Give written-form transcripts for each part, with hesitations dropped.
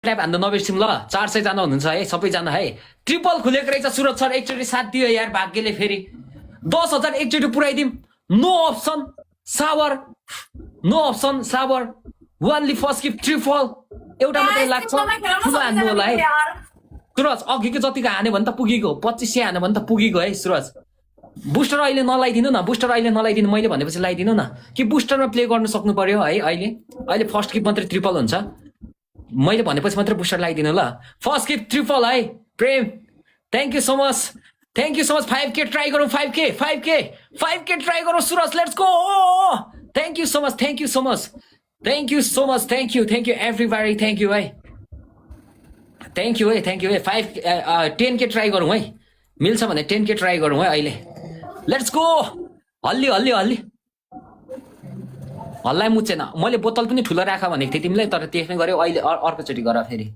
Tap हान्दा नबिर्सिम ल 400 जना हुनुहुन्छ है सबैजना है ट्रिपल खुलेको रहेछ सुरज सर एकचोटि साथ दियो यार भाग्यले फेरि 10,000 एकचोटि पुराइदिम नो अप्सन सावर ओन्ली फर्स्ट गिफ्ट ट्रिपल एउटा मात्रै लाग्छ ठुलो हान्नु होला है सुरज अघिको जतिको हान्यो भने त पुगेको 2500 हान्यो भने त पुगेको है सुरज बुस्टर अहिले नलाइदिनु न मैले भनेपछि लगाइदिनु न कि बुस्टरमा प्ले गर्न सक्नु पर्यो है अहिले फर्स्ट गिफ्ट मात्रै ट्रिपल हुन्छ मैले भनेपछि मात्र बुस्टर लगाइदिनु ल फर्स्ट गिफ्ट ट्रिपल है प्रेम thank you so much 5k try गरौँ 5k ट्राई गरौँ Suraj let's go thank you so much thank you everybody thank you है 10k ट्राई गरौँ है मिल्छ भने 10k ट्राई गरौँ है अहिले लेट्स गो हल्ली हल्लाइ मुच्चेन मैले बोतल पनि ठुलो राख भनेको थिएँ तिमीलाई तर त्यसमै गर्यो अहिले अर्कोचोटि गर फेरि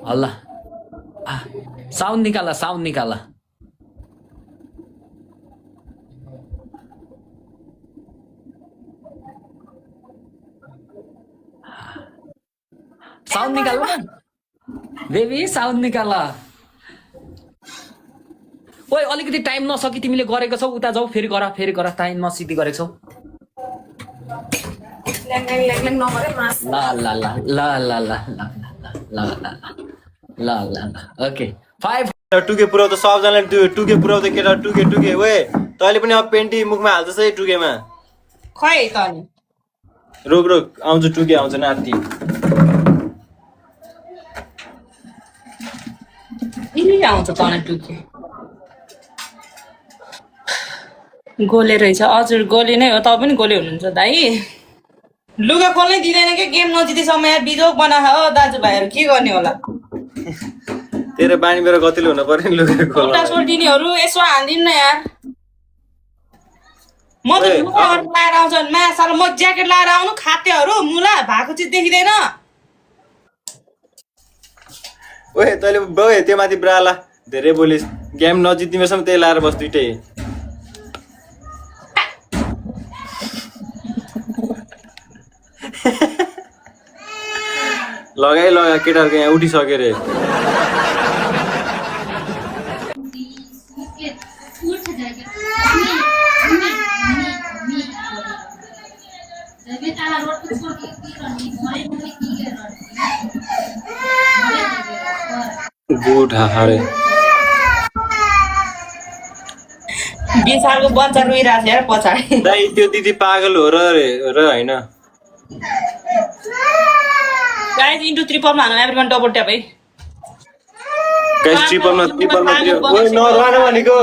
हल्ला साउन्ड निकाल साउन्ड निकाल बेबी साउन्ड निकाल ओइ अलिकति टाइम नसकी तिमीले गरेको छौ उता जाऊ फेरि गर टाइम नसिद्धि गरेको छौ ल ओके 5 2k पुराउ त सबजनाले 2k पुराउ त केटा 2k ओए तैले पनि अब पेन्टी मुखमा हाल्छस् है 2k मा खै त नि रोक आउँछ 2k आउँछ नाति इनी आउँछ त नि 2k गोले रहेछ हजुर गोले नै हो त पनि गोले हुनुहुन्छ दाइ लुगा खोल्नै दिदैन के गेम नजितेसम्म यार बिजोक बना हो दाजुभाइहरु के गर्ने होला तेरो बानी मेरो गतिले हुन पर्यो नि लुगा खोल्न एउटा सोल्टिनीहरु यसो हान्दिन न यार म त लुगा लाएर आउँछ मा साल म ज्याकेट लाएर आउनु खातेहरु मुला भएको चिज देखिदैन ओए तैले बगे त्यो माथि ब्राला धेरै बोलिस गेम नजितिमेसम्म त्यही लाएर बस दुईटै लगा केटाहरुको यहाँ उठिसक्यो रे गुड हारे बिसारको बच्चा रोइरहेछ यार पछाडि दाइ त्यो दिदी पागल हो र हैन गाइस इन्टु ट्रिपल मा हान्नु एभ्रीवन डबल ट्याप है गाइस ट्रिपल मा ओए नरान भनेको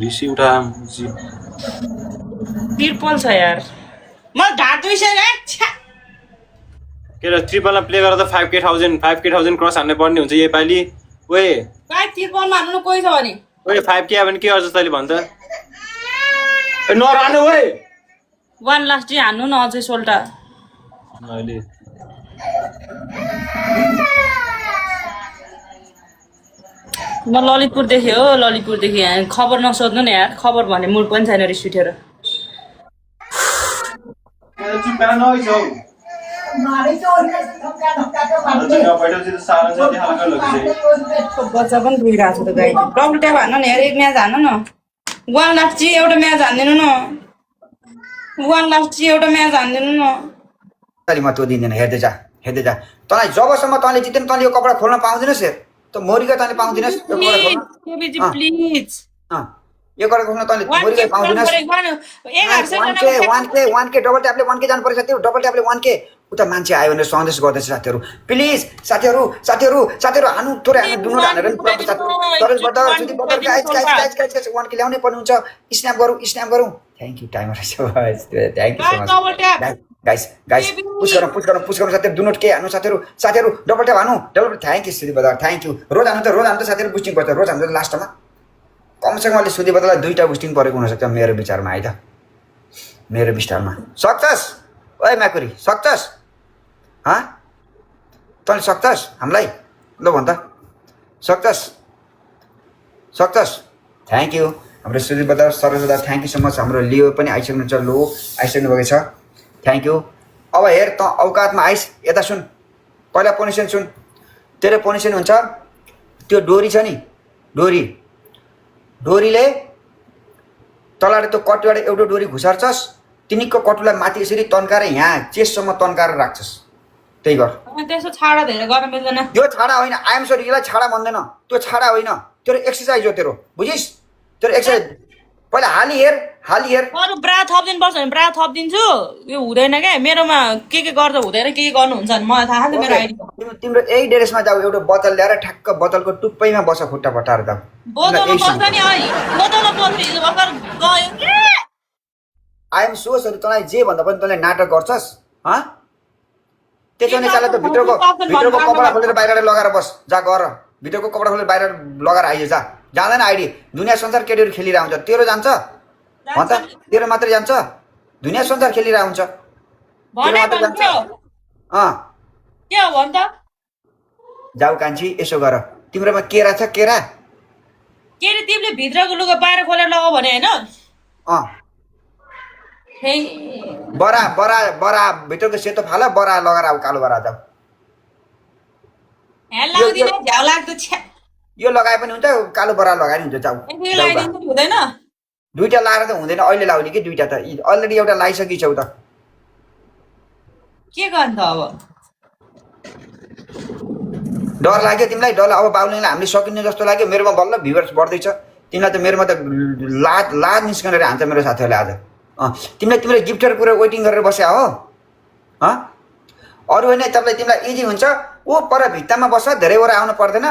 रिसी उठा ट्रिपल छ यार म ढाड दुइसक्यो केटा ट्रिपलमा प्ले गरेर त 5k1000 क्रस हान्ने पर्ने हुन्छ यो पाली ओए गाइस ट्रिपलमा हान्नु कोही छ भने ओए 5k आयो भने के गर्छ तैले भन्छ ए नरान ओए 1 लास्ट चाहिँ हान्नु न अझै सोल्टा अहिले म ललितपुरदेखि हो ललितपुरदेखि खबर नसोध्नु नि यार खबर भने मुड पनि छैन रिस उठेर बच्चा पनि रोइरहेको छ त गाई डबल ट्याप हान्नु नि यार एक म्याच हान्नु न 1 लाख चाहिँ एउटा म्याच हान्दिनु न 1 लाख चाहिँ एउटा म्याच हान्दिनु न अलि म त्यो दिँदैन हेर्दै जा तँलाई जबसम्म तँले जितेन तँले यो कपडा खोल्न पाउँदैनस् हेर त मोरीका तँले पाउँदैनस् यो कपडा खोल्न प्लिज यो कपडा खोल्न तँले मोरीका पाउँदैनस् 1k डबल ट्यापले 1k जानु पर्छ त्यो डबल ट्यापले 1k उता मान्छे आयो भने सन्देश गर्दैछ साथीहरु प्लिज साथीहरु हानु तोरे हानु दुनो हानेर नि पुरा तरस बदर सुति बदर गाइस 1k ल्याउनै पर्ने हुन्छ स्न्याप गरौँ thank you timer thank you so much guys push गरौँ साथीहरु दुनो के हानु साथीहरु डबल ट्याप हानु डबल थ्यांक यू सुति बदर थ्यांक यू रोज हानु त साथीहरु बुस्टिङ गर्छ रोज हानु लास्टमा कमसेकम अलि सुति बदरलाई दुईटा बुस्टिङ परेको हुन सक्छ मेरो विचारमा है त मेरो विचारमा सक्छस् ओए म्याकुरी सक्छस् तैँले सक्छस् हामीलाई ल भन त सक्छस् थ्यांक यू हाम्रो सुदीप बदर सरोज बदर थ्यांक यू सो मच हाम्रो लियो पनि आइसक्नुहुन्छ लो आइसक्नु भएको छ थ्यांक यू अब हेर त औकातमा आइस यता सुन पहिला पनिसमेन्ट सुन, तेरो पनिसमेन्ट हुन्छ त्यो डोरी छ नि, डोरीले तलबाट त्यो कटुबाट एउटा डोरी घुसार्छस्, तिनीको कटुलाई माथि यसरी तन्काएर यहाँ चेस्टसम्म तन्काएर राख्छस्। त्यही गर। त्यसो छाडा धेरै गर्न मिल्दैन। त्यो छाडा होइन, आइएम सरी, यसलाई छाडा भन्दैन, त्यो छाडा होइन, तेरो एक्सर्साइज हो तेरो, बुझिस्? तेरो एक्सर्साइज पहिला हाली हेर। अरू ब्रा थपिदिनु पर्छ भने ब्रा थपिदिन्छु, यो हुँदैन क्या मेरोमा, के गर्दा हुँदैन, के गर्नुहुन्छ भने मलाई थाहा छ मेरो आइडी। तिम्रो यही ड्रेसमा जाऊ, एउटा बोतल ल्याएर ठ्याक्क बोतलको टुप्पैमा बस, खुट्टा पटाएर जाऊ। बोतलमा बस्छ नि है, बोतलमा बस्नु हिजो भर्खर गयो के? आइएम सो सरी, तँलाई जे भन्दा पनि तँलाई नाटक गर्छस्? त्यसो भने चाल त भित्रको कपडा खोलेर बाहिर लगाएर बस, जा गर, भित्रको कपडा खोलेर बाहिर लगाएर आइज, जा। जाँदैन आइडी, दुनियाँ संसार केटीहरू खेलिरहेको हुन्छ, तेरो जान्छ भन्छ, तेरो मात्रै जान्छ, दुनियाँ संसार खेलिरहेको हुन्छ, तेरो मात्रै जान्छ। के हो भन् त? जाऊ कान्छी, यसो गर, तिम्रोमा केरा छ? केरा के रे, तिमीले भित्रको लुगा बाहिर खोलेर लगाऊ भने होइन? बरा भित्रको सेतो फाल, बरा लगाएर आऊ, कालो बरा जाऊ। झ्याउ लाग्दो छ्या, यो लगाए पनि हुन्छ, कालो बरा लगाए पनि हुन्छ, जाऊ। हुँदैन, दुईटा लाएर त हुँदैन, अहिले लाउने कि दुईटा त, अलरेडी एउटा लाइसकिछौ त। के गर्नु त अब? डर लाग्यो तिमीलाई? डर अब बाबुले हामीले सकिने जस्तो लाग्यो? मेरोमा बल्ल भ्युवर्स बढ्दैछ, तिमीलाई त मेरोमा त लाज निस्कनेर हान्छ मेरो साथीहरूले आज। तिमीले तिम्रो गिफ्टहरू कुरा वेटिङ गरेर बस्या हो? अरू होइन, तिमीलाई इजी हुन्छ, ऊ पर भित्तामा बस, धेरैवटा आउनु पर्दैन।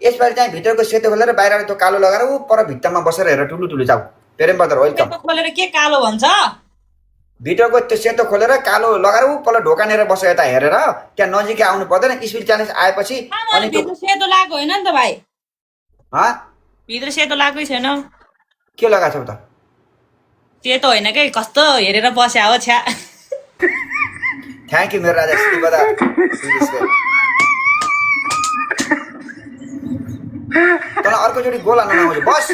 यसपालि चाहिँ भित्रको सेतो खोलेर बाहिर त्यो कालो लगाएर ऊ पर भित्तामा बसेर हेर, ठुलो जाऊ। पेरेम ब्रदर वेलकम। खोलेर के कालो भन्छ? भित्रको त्यो सेतो खोलेर कालो लगाएर ऊ पर ढोकानेर बस, यता हेरेर, त्यहाँ नजिकै आउनु पर्दैन। स्पिड च्यालेन्ज आएपछि अनि भित्र सेतो लागेको होइन नि त भाइ? भित्र सेतो लागेकै छैन। के लगाएको छौ त? सेतो होइन कि, कस्तो हेरेर बस्या हो छ्या। थ्याङ्क यू मेरो राजा श्री बदा। तँलाई अर्कोचोटि गोल हाल्न नआउँछ, बस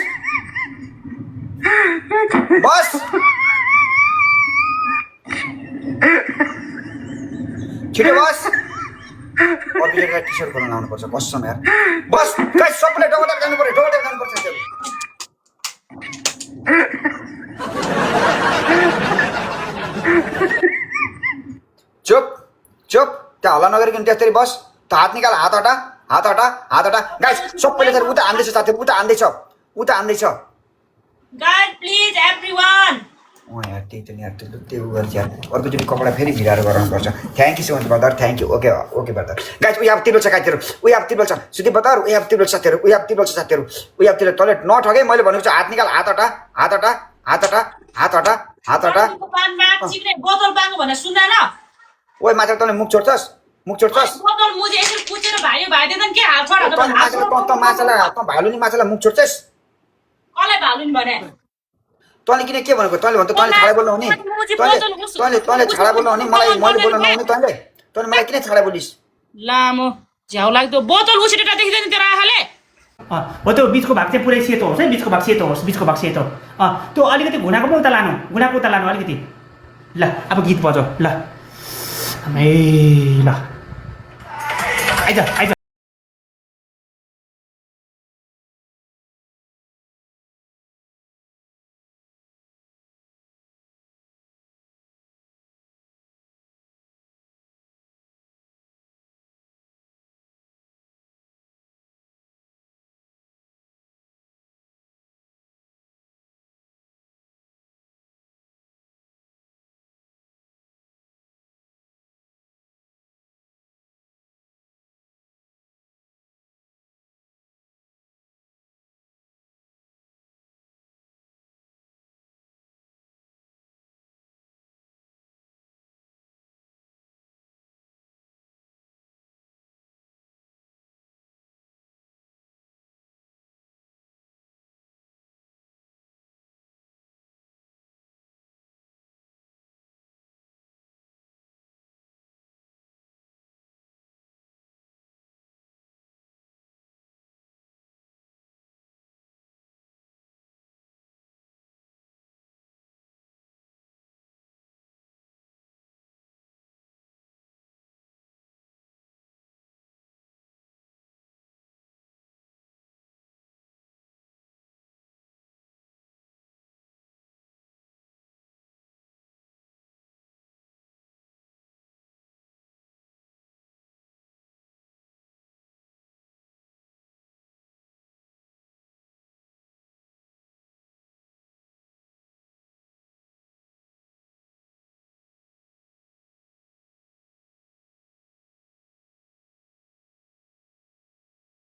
छिटो बस। अर्कोचोटि टी सर्ट खोल्न आउनुपर्छ, कसम यार, बस। गाइस सबैले डबल ट्याप गर्नु पर्यो, डबल ट्याप गर्नुपर्छ। चुप त्यहाँ हल्ला नगरिकन त्यसरी बस। त हात निकाल, हात हटा। गाइस सबैले चाहिँ उता हान्दैछ साथीहरु, उता हान्दैछ। Guys please everyone. यार त्यही त नि यार, त्यो गर्छ यार। अर्कोचोटि कपडा फेरि भिडाएर गराउनुपर्छ। Thank you so much brother, thank you. Okay brother. Guys we have table छ गाइसहरु, वी हेभ टिबल छ Sudeep brother, we have table साथीहरु, वी हेभ टिबल तले नठगे। मैले भनेको छु हात निकाल, हात हटा। बोतल बाङ्गो भने सुन्न न। ओइ मात्र तँले मुख छोड्छस्? बोतल मुझे यसरी कुचेर भाइदेन के हाल छोड। तँ भालुनी माछालाई मुख छोड्छस्? कसलाई भालुनी भने? तँले किन के भनेको? तँले भन्छ तँले छाडा बोल्नु हुने, तँले छाडा बोल्नु हुने, मैले बोल्न नहुने। तँले मलाई किन छाडा बोलिस्? लामो झ्याउ लाग्दो बोतल उछिटेर देखिदैन तेरो आँखाले। हो त्यो बिचको भाग चाहिँ पुरै सेतो होस् है, बिचको भाग सेतो। त्यो अलिकति घुँडाको पनि उता लानु अलिकति। ल अब गीत बजाऊ ल। ल आइज